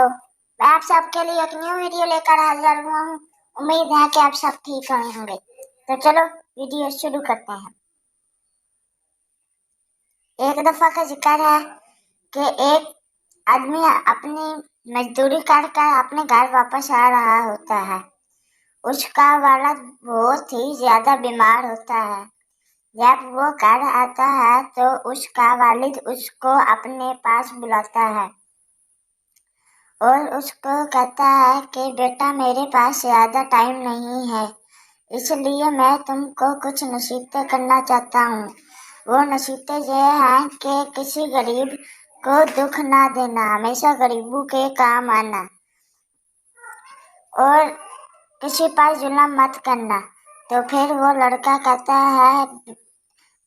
तो मैं आप सबके लिए एक न्यू वीडियो लेकर हाजिर हुआ हूँ। उम्मीद है कि आप सब ठीक होंगे। तो चलो वीडियो शुरू करते हैं। एक दफा का जिक्र है कि एक आदमी अपनी मजदूरी कर अपने घर वापस आ रहा होता है। उसका वालिद बहुत ही ज्यादा बीमार होता है। जब वो घर आता है तो उसका वालिद उसको अपने पास बुलाता है और उसको कहता है कि बेटा, मेरे पास ज्यादा टाइम नहीं है, इसलिए मैं तुमको कुछ नसीहतें करना चाहता हूँ। वो नसीहतें ये हैं कि किसी गरीब को दुख ना देना, हमेशा गरीबों के काम आना और किसी पर जुल्म मत करना। तो फिर वो लड़का कहता है,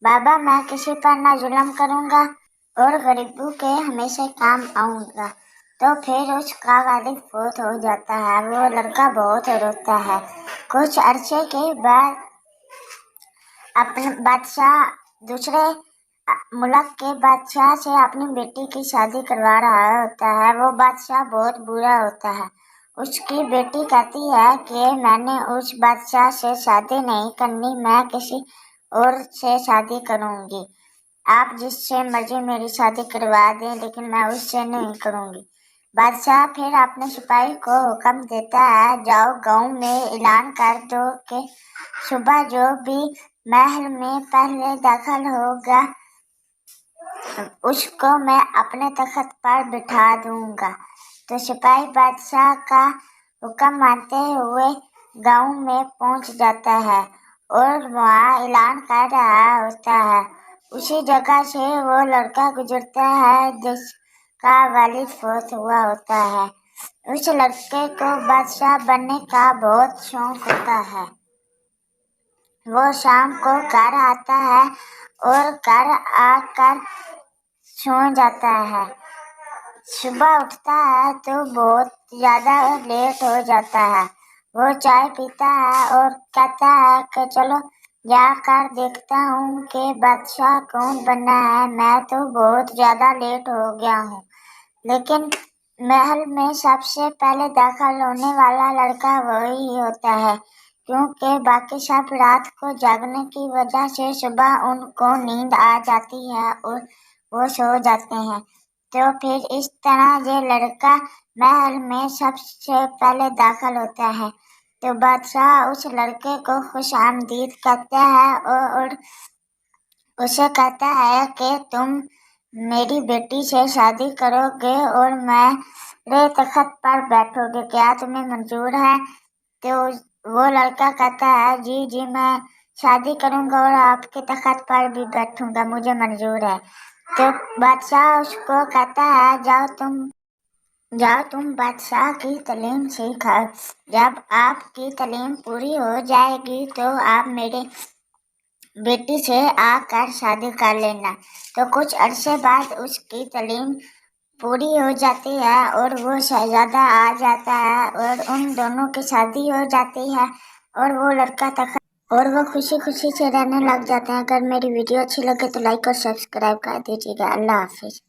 बाबा, मैं किसी पर ना जुल्म करूँगा और गरीबों के हमेशा काम आऊँगा। तो फिर उसका वालिद फौत हो जाता है। वो लड़का बहुत रोता है। कुछ अरसे के बाद अपने बादशाह दूसरे मुल्क के बादशाह से अपनी बेटी की शादी करवा रहा होता है। वो बादशाह बहुत बुरा होता है। उसकी बेटी कहती है कि मैंने उस बादशाह से शादी नहीं करनी, मैं किसी और से शादी करूँगी। आप जिससे मर्जी मेरी शादी करवा दें, लेकिन मैं उससे नहीं करूँगी। बादशाह फिर अपने सिपाही को हुक्म देता है, जाओ गांव में ऐलान कर दो कि सुबह जो भी महल में पहले दाखिल होगा उसको मैं अपने तख्त पर बिठा दूंगा। तो सिपाही बादशाह का हुक्म मानते हुए गांव में पहुंच जाता है और वहां ऐलान कर रहा होता है। उसी जगह से वो लड़का गुजरता है जिसका वालिद फौत हुआ होता है। उस लड़के को बादशाह बनने का बहुत शौक होता है। वो शाम को घर आता है और घर आकर सो जाता है। सुबह उठता है तो बहुत ज्यादा लेट हो जाता है। वो चाय पीता है और कहता है कि चलो जाकर देखता हूँ कि बादशाह कौन बनना है। मैं तो बहुत ज्यादा लेट हो गया हूँ। लेकिन महल में सबसे पहले दाखिल होने वाला लड़का वही होता है, क्योंकि बाकी सब रात को जागने की वजह से सुबह उनको नींद आ जाती है और वो सो जाते हैं। तो फिर इस तरह ये लड़का महल में सबसे पहले दाखिल होता है। तो बादशाह उस लड़के को खुश आमदीद कहता है और उसे कहता है कि तुम मेरी बेटी से शादी करोगे और मेरे तख्त पर बैठोगे, क्या तुम्हें मंजूर है? तो वो लड़का कहता है, जी जी, मैं शादी करूंगा और आपके तख्त पर भी बैठूंगा, मुझे मंजूर है। तो बादशाह उसको कहता है, जाओ तुम बादशाह की तालीम सीखो। जब आपकी तालीम पूरी हो जाएगी तो आप मेरे बेटी से आकर शादी कर लेना। तो कुछ अरसे बाद उसकी तालीम पूरी हो जाती है और वो शहजादा आ जाता है और उन दोनों की शादी हो जाती है और वो लड़का और वो खुशी खुशी से रहने लग जाते हैं। अगर मेरी वीडियो अच्छी लगे तो लाइक और सब्सक्राइब कर दीजिएगा। अल्लाह हाफिज।